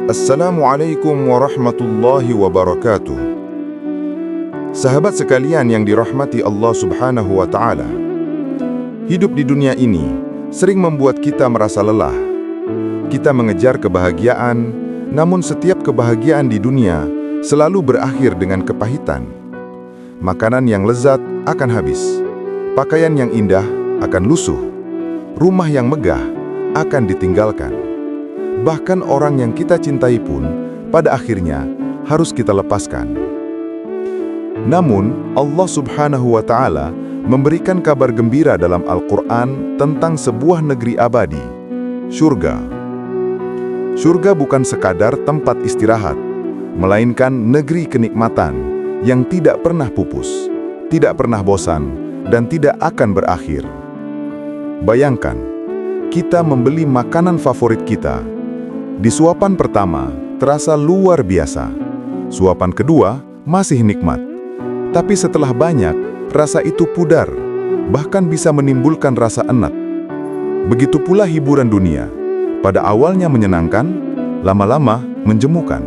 Assalamualaikum warahmatullahi wabarakatuh. Sahabat sekalian yang dirahmati Allah Subhanahu wa Ta'ala, hidup di dunia ini sering membuat kita merasa lelah. Kita mengejar kebahagiaan, namun setiap kebahagiaan di dunia selalu berakhir dengan kepahitan. Makanan yang lezat akan habis, pakaian yang indah akan lusuh, rumah yang megah akan ditinggalkan. Bahkan orang yang kita cintai pun pada akhirnya harus kita lepaskan. Namun Allah Subhanahu wa Ta'ala memberikan kabar gembira dalam Al-Quran tentang sebuah negeri abadi, surga. Surga bukan sekadar tempat istirahat, melainkan negeri kenikmatan yang tidak pernah pupus, tidak pernah bosan, dan tidak akan berakhir. Bayangkan, kita membeli makanan favorit kita. Di suapan pertama, terasa luar biasa. Suapan kedua, masih nikmat. Tapi setelah banyak, rasa itu pudar, bahkan bisa menimbulkan rasa enat. Begitu pula hiburan dunia. Pada awalnya menyenangkan, lama-lama menjemukan.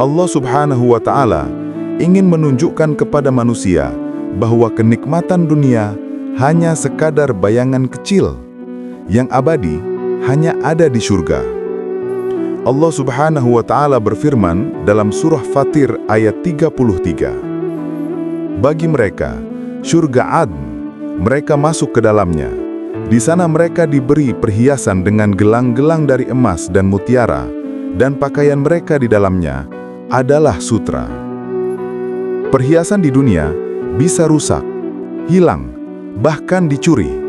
Allah Subhanahu wa Ta'ala ingin menunjukkan kepada manusia bahwa kenikmatan dunia hanya sekadar bayangan kecil. Yang abadi hanya ada di surga. Allah Subhanahu wa Ta'ala berfirman dalam surah Fatir ayat 33. Bagi mereka, surga Adn, mereka masuk ke dalamnya. Di sana mereka diberi perhiasan dengan gelang-gelang dari emas dan mutiara, dan pakaian mereka di dalamnya adalah sutra. Perhiasan di dunia bisa rusak, hilang, bahkan dicuri.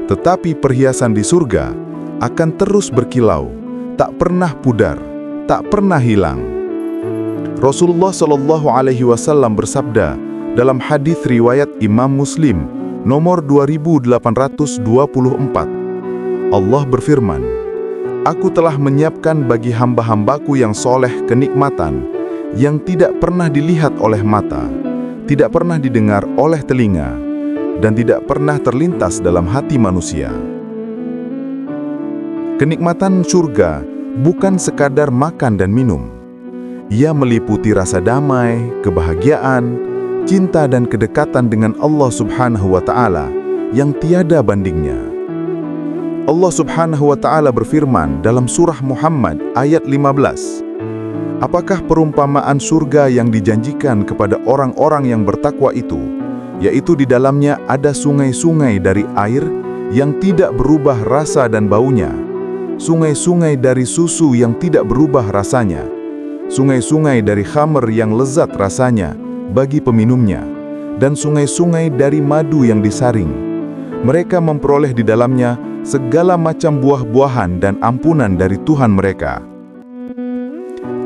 Tetapi perhiasan di surga akan terus berkilau, tak pernah pudar, tak pernah hilang. Rasulullah Shallallahu Alaihi Wasallam bersabda dalam hadis riwayat Imam Muslim nomor 2824. Allah berfirman, "Aku telah menyiapkan bagi hamba-hambaku yang soleh kenikmatan yang tidak pernah dilihat oleh mata, tidak pernah didengar oleh telinga, dan tidak pernah terlintas dalam hati manusia." Kenikmatan surga bukan sekadar makan dan minum. Ia meliputi rasa damai, kebahagiaan, cinta dan kedekatan dengan Allah Subhanahu wa Ta'ala yang tiada bandingnya. Allah Subhanahu wa Ta'ala berfirman dalam surah Muhammad ayat 15. Apakah perumpamaan surga yang dijanjikan kepada orang-orang yang bertakwa itu, yaitu di dalamnya ada sungai-sungai dari air yang tidak berubah rasa dan baunya, sungai-sungai dari susu yang tidak berubah rasanya, sungai-sungai dari khamr yang lezat rasanya bagi peminumnya, dan sungai-sungai dari madu yang disaring. Mereka memperoleh di dalamnya segala macam buah-buahan dan ampunan dari Tuhan mereka.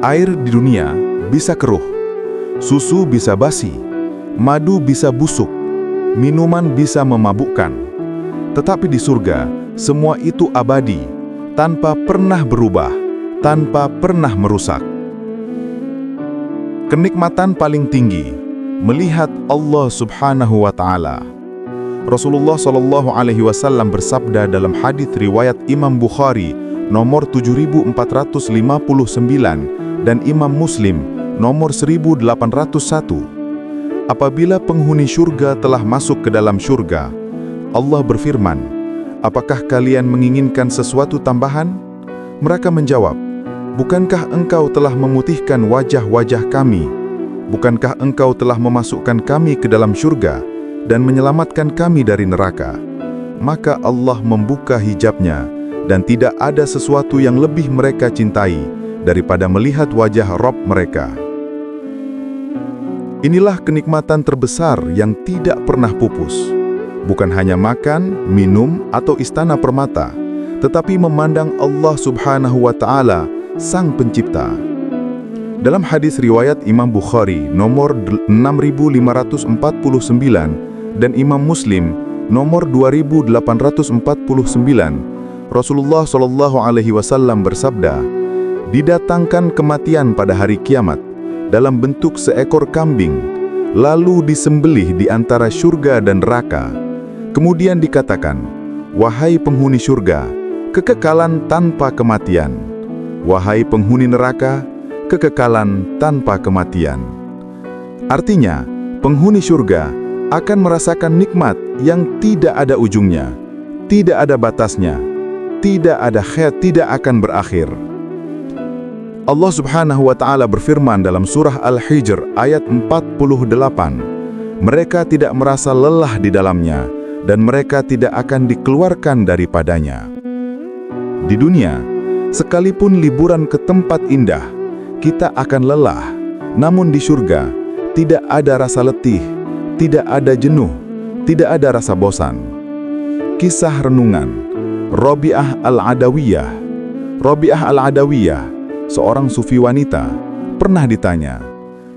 Air di dunia bisa keruh, susu bisa basi, madu bisa busuk, minuman bisa memabukkan. Tetapi di surga, semua itu abadi, tanpa pernah berubah, tanpa pernah merusak. Kenikmatan paling tinggi, melihat Allah Subhanahu wa Ta'ala. Rasulullah Shallallahu Alaihi Wasallam bersabda dalam hadis riwayat Imam Bukhari nomor 7459 dan Imam Muslim nomor 1801. Apabila penghuni surga telah masuk ke dalam surga, Allah berfirman, "Apakah kalian menginginkan sesuatu tambahan?" Mereka menjawab, "Bukankah engkau telah memutihkan wajah-wajah kami? Bukankah engkau telah memasukkan kami ke dalam surga dan menyelamatkan kami dari neraka?" Maka Allah membuka hijabnya, dan tidak ada sesuatu yang lebih mereka cintai daripada melihat wajah Rabb mereka. Inilah kenikmatan terbesar yang tidak pernah pupus. Bukan hanya makan, minum, atau istana permata, tetapi memandang Allah Subhanahu wa Ta'ala, Sang Pencipta. Dalam hadis riwayat Imam Bukhari nomor 6549 dan Imam Muslim nomor 2849, Rasulullah Shallallahu Alaihi Wasallam bersabda, "Didatangkan kematian pada hari kiamat dalam bentuk seekor kambing, lalu disembelih di antara surga dan neraka. Kemudian dikatakan, 'Wahai penghuni surga, kekekalan tanpa kematian.' Wahai penghuni neraka, kekekalan tanpa kematian. Artinya, penghuni surga akan merasakan nikmat yang tidak ada ujungnya, tidak ada batasnya, tidak ada tidak akan berakhir. Allah Subhanahu wa Ta'ala berfirman dalam surah Al-Hijr ayat 48, mereka tidak merasa lelah di dalamnya dan mereka tidak akan dikeluarkan daripadanya. Di dunia, sekalipun liburan ke tempat indah, kita akan lelah, namun di surga tidak ada rasa letih, tidak ada jenuh, tidak ada rasa bosan. Kisah renungan Rabi'ah Al-Adawiyah. Rabi'ah Al-Adawiyah, seorang sufi wanita, pernah ditanya,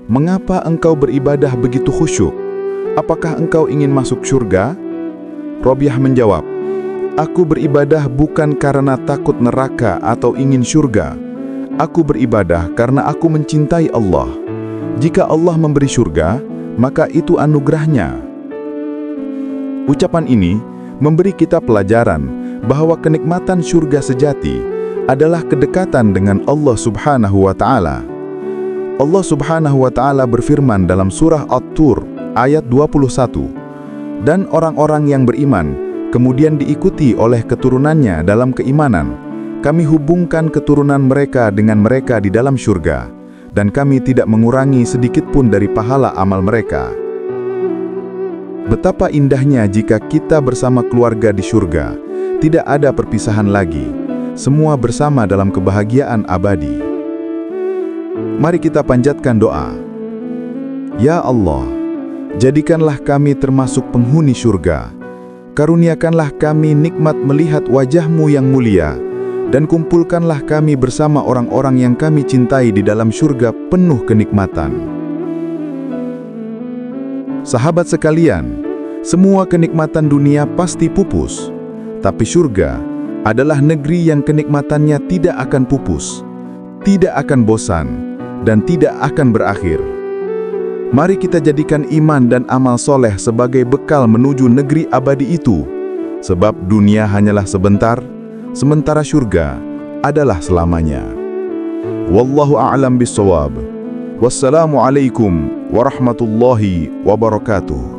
"Mengapa engkau beribadah begitu khusyuk? Apakah engkau ingin masuk surga?" Rabi'ah menjawab, "Aku beribadah bukan karena takut neraka atau ingin surga. Aku beribadah karena aku mencintai Allah. Jika Allah memberi surga, maka itu anugerahnya." Ucapan ini memberi kita pelajaran bahwa kenikmatan surga sejati adalah kedekatan dengan Allah Subhanahu wa Ta'ala. Allah Subhanahu wa Ta'ala berfirman dalam surah At-Tur ayat 21, "Dan orang-orang yang beriman kemudian diikuti oleh keturunannya dalam keimanan, kami hubungkan keturunan mereka dengan mereka di dalam surga, dan kami tidak mengurangi sedikit pun dari pahala amal mereka." Betapa indahnya jika kita bersama keluarga di surga, tidak ada perpisahan lagi, semua bersama dalam kebahagiaan abadi. Mari kita panjatkan doa. Ya Allah, jadikanlah kami termasuk penghuni surga. Karuniakanlah kami nikmat melihat wajah-Mu yang mulia, dan kumpulkanlah kami bersama orang-orang yang kami cintai di dalam surga penuh kenikmatan. Sahabat sekalian, semua kenikmatan dunia pasti pupus, tapi surga adalah negeri yang kenikmatannya tidak akan pupus, tidak akan bosan, dan tidak akan berakhir. Mari kita jadikan iman dan amal soleh sebagai bekal menuju negeri abadi itu, sebab dunia hanyalah sebentar, sementara surga adalah selamanya. Wallahu a'lam bissawab. Wassalamualaikum warahmatullahi wabarakatuh.